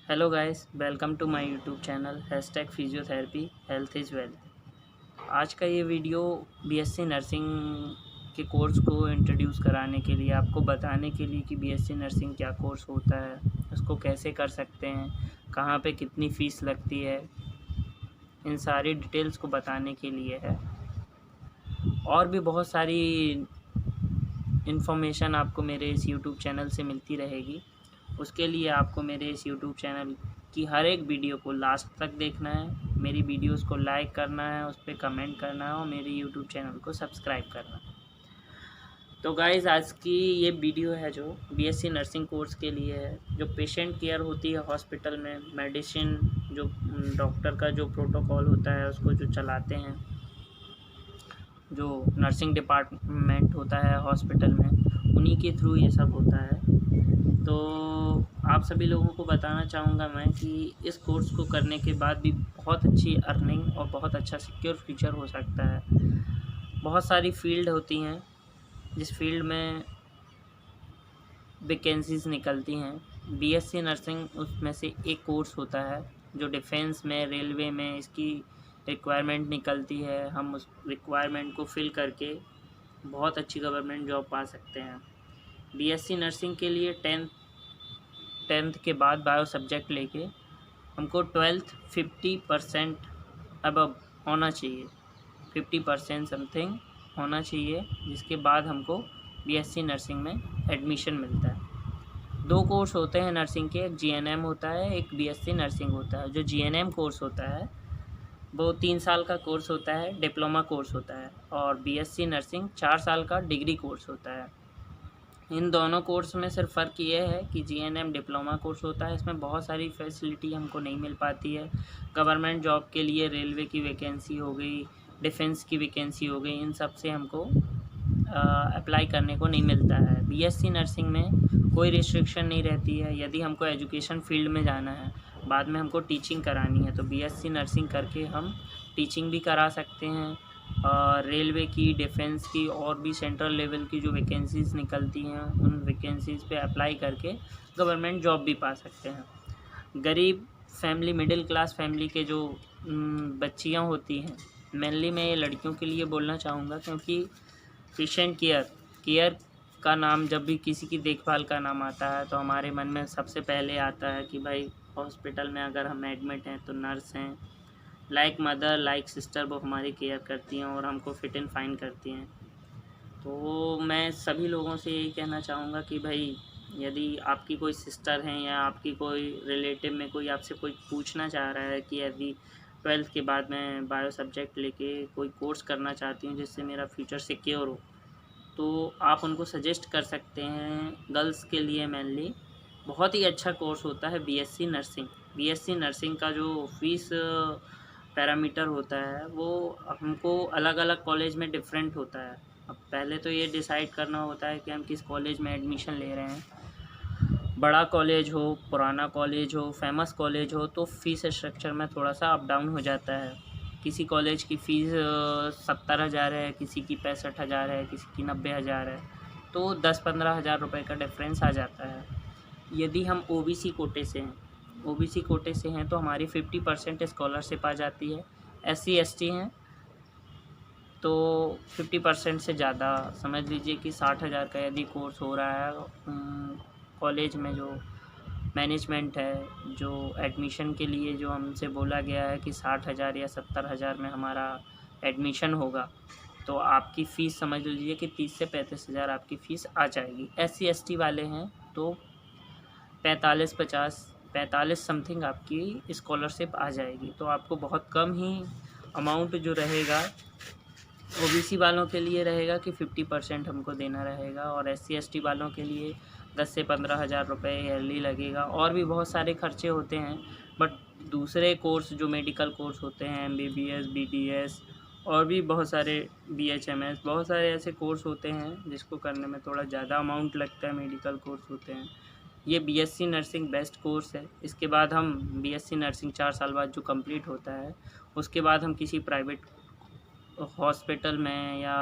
Hello guys, welcome to my YouTube channel #physiotherapy health is wealth. आज का ये video BSc nursing के course को इंट्रोड्यूस कराने के लिए, आपको बताने के लिए कि बीएससी नर्सिंग क्या कोर्स होता है, उसको कैसे कर सकते हैं, कहाँ पे कितनी फ़ीस लगती है, इन सारी डिटेल्स को बताने के लिए है। और भी बहुत सारी इन्फॉर्मेशन आपको मेरे इस यूट्यूब चैनल से मिलती रहेगी। उसके लिए आपको मेरे इस यूट्यूब चैनल की हर एक वीडियो को लास्ट तक देखना है, मेरी वीडियोस को लाइक करना है, उस पर कमेंट करना है और मेरे यूट्यूब चैनल को सब्सक्राइब करना है। तो गाइज़, आज की ये वीडियो है जो बीएससी नर्सिंग कोर्स के लिए है। जो पेशेंट केयर होती है हॉस्पिटल में, मेडिसिन जो डॉक्टर का जो प्रोटोकॉल होता है उसको जो चलाते हैं, जो नर्सिंग डिपार्टमेंट होता है हॉस्पिटल में, उन्हीं के थ्रू ये सब होता है। तो आप सभी लोगों को बताना चाहूँगा मैं कि इस कोर्स को करने के बाद भी बहुत अच्छी अर्निंग और बहुत अच्छा सिक्योर फ्यूचर हो सकता है। बहुत सारी फील्ड होती हैं जिस फील्ड में वैकेंसीज़ निकलती हैं। बीएससी नर्सिंग उसमें से एक कोर्स होता है जो डिफेंस में, रेलवे में इसकी रिक्वायरमेंट निकलती है। हम उस रिक्वायरमेंट को फिल करके बहुत अच्छी गवर्नमेंट जॉब पा सकते हैं। बीएससी नर्सिंग के लिए टेंथ के बाद बायो सब्जेक्ट लेके हमको 12th 50% अबव होना चाहिए, 50% समथिंग होना चाहिए, जिसके बाद हमको बीएससी नर्सिंग में एडमिशन मिलता है। दो कोर्स होते हैं नर्सिंग के, एक जीएनएम होता है, एक बीएससी नर्सिंग होता है। जो जीएनएम कोर्स होता है वो 3 साल का कोर्स होता है, डिप्लोमा कोर्स होता है, और बीएससी नर्सिंग 4 साल का डिग्री कोर्स होता है। इन दोनों कोर्स में सिर्फ फ़र्क ये है कि जीएनएम डिप्लोमा कोर्स होता है, इसमें बहुत सारी फैसिलिटी हमको नहीं मिल पाती है। गवर्नमेंट जॉब के लिए रेलवे की वैकेंसी हो गई, डिफेंस की वैकेंसी हो गई, इन सब से हमको अप्लाई करने को नहीं मिलता है। बीएससी नर्सिंग में कोई रिस्ट्रिक्शन नहीं रहती है। यदि हमको एजुकेशन फील्ड में जाना है, बाद में हमको टीचिंग करानी है, तो बीएससी नर्सिंग करके हम टीचिंग भी करा सकते हैं। रेलवे की, डिफेंस की और भी सेंट्रल लेवल की जो वैकेंसीज़ निकलती हैं, उन वैकेंसीज़ पे अप्लाई करके गवर्नमेंट जॉब भी पा सकते हैं। गरीब फैमिली, मिडिल क्लास फैमिली के जो बच्चियाँ होती हैं, मेनली मैं ये लड़कियों के लिए बोलना चाहूँगा, क्योंकि पेशेंट केयर का नाम, जब भी किसी की देखभाल का नाम आता है तो हमारे मन में सबसे पहले आता है कि भाई हॉस्पिटल में अगर हम एडमिट हैं तो नर्स हैं, लाइक मदर, लाइक सिस्टर, वो हमारी केयर करती हैं और हमको फिट एंड फाइन करती हैं। तो मैं सभी लोगों से यही कहना चाहूँगा कि भाई, यदि आपकी कोई सिस्टर हैं या आपकी कोई रिलेटिव में कोई आपसे कोई पूछना चाह रहा है कि यदि 12th के बाद मैं बायो सब्जेक्ट लेके कोई कोर्स करना चाहती हूँ जिससे मेरा फ्यूचर सिक्योर हो, तो आप उनको सजेस्ट कर सकते हैं। गर्ल्स के लिए मेनली बहुत ही अच्छा कोर्स होता है बीएससी नर्सिंग। बीएससी नर्सिंग का जो फ़ीस पैरामीटर होता है वो हमको अलग अलग कॉलेज में डिफरेंट होता है। अब पहले तो ये डिसाइड करना होता है कि हम किस कॉलेज में एडमिशन ले रहे हैं। बड़ा कॉलेज हो, पुराना कॉलेज हो, फेमस कॉलेज हो, तो फ़ीस स्ट्रक्चर में थोड़ा सा अप डाउन हो जाता है। किसी कॉलेज की फ़ीस 70,000 है, किसी की 65,000 है, किसी की 90,000 है, तो 10-15 हज़ार रुपये का डिफरेंस आ जाता है। यदि हम ओबीसी कोटे से हैं, ओबीसी कोटे से हैं तो हमारी 50% स्कॉलरशिप आ जाती है। एससी एसटी हैं तो 50% से ज़्यादा, समझ लीजिए कि 60,000 का यदि कोर्स हो रहा है कॉलेज में, जो मैनेजमेंट है, जो एडमिशन के लिए जो हमसे बोला गया है कि 60,000 या 70,000 में हमारा एडमिशन होगा, तो आपकी फ़ीस समझ लीजिए कि 30 से 35,000 आपकी फ़ीस आ जाएगी। एससी एसटी वाले हैं तो 45 समथिंग आपकी स्कॉलरशिप आ जाएगी। तो आपको बहुत कम ही अमाउंट जो रहेगा ओबीसी वालों के लिए रहेगा कि 50% हमको देना रहेगा, और एससी एसटी वालों के लिए 10 से 15,000 रुपये ईयरली लगेगा। और भी बहुत सारे खर्चे होते हैं, बट दूसरे कोर्स जो मेडिकल कोर्स होते हैं, एमबीबीएस, बीडीएस और भी बहुत सारे बीएचएमएस, बहुत सारे ऐसे कोर्स होते हैं जिसको करने में थोड़ा ज़्यादा अमाउंट लगता है, मेडिकल कोर्स होते हैं। ये बीएससी नर्सिंग बेस्ट कोर्स है। इसके बाद हम बीएससी नर्सिंग 4 साल बाद जो कंप्लीट होता है, उसके बाद हम किसी प्राइवेट हॉस्पिटल में या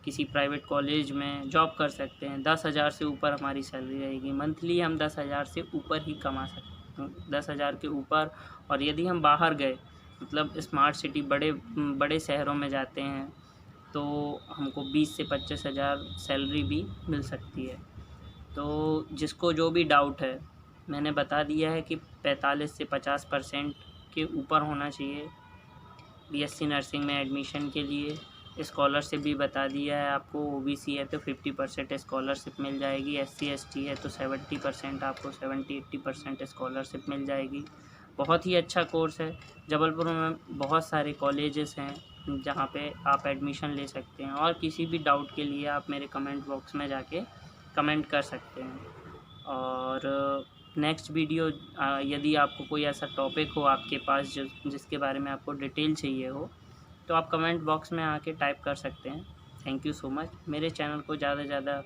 किसी प्राइवेट कॉलेज में जॉब कर सकते हैं। 10,000 से ऊपर हमारी सैलरी रहेगी। मंथली हम 10,000 से ऊपर ही कमा सकते हैं। 10,000 के ऊपर। और यदि हम बाहर गए मतलब स्मार्ट सिटी बड़े बड़े शहरों में जाते हैं तो हमको 20 से 25,000 सैलरी भी मिल सकती है। तो जिसको जो भी डाउट है मैंने बता दिया है कि 45 से 50% के ऊपर होना चाहिए बीएससी नर्सिंग में एडमिशन के लिए। स्कॉलरशिप भी बता दिया है आपको, ओबीसी है तो 50% स्कॉलरशिप मिल जाएगी, SC ST है तो 70% आपको 70-80% स्कॉलरशिप मिल जाएगी। बहुत ही अच्छा कोर्स है। जबलपुर में बहुत सारे कॉलेजेस हैं जहाँ पे आप एडमिशन ले सकते हैं। और किसी भी डाउट के लिए आप मेरे कमेंट बॉक्स में जाके कमेंट कर सकते हैं। और नेक्स्ट वीडियो यदि आपको कोई ऐसा टॉपिक हो आपके पास जिसके बारे में आपको डिटेल चाहिए हो तो आप कमेंट बॉक्स में आके टाइप कर सकते हैं। Thank you so much. मेरे चैनल को ज़्यादा से ज़्यादा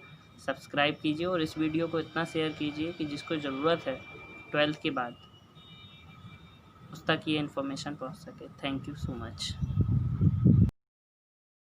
सब्सक्राइब कीजिए और इस वीडियो को इतना शेयर कीजिए कि जिसको ज़रूरत है 12th के बाद उस तक ये इन्फॉर्मेशन पहुंच सके। Thank you so much.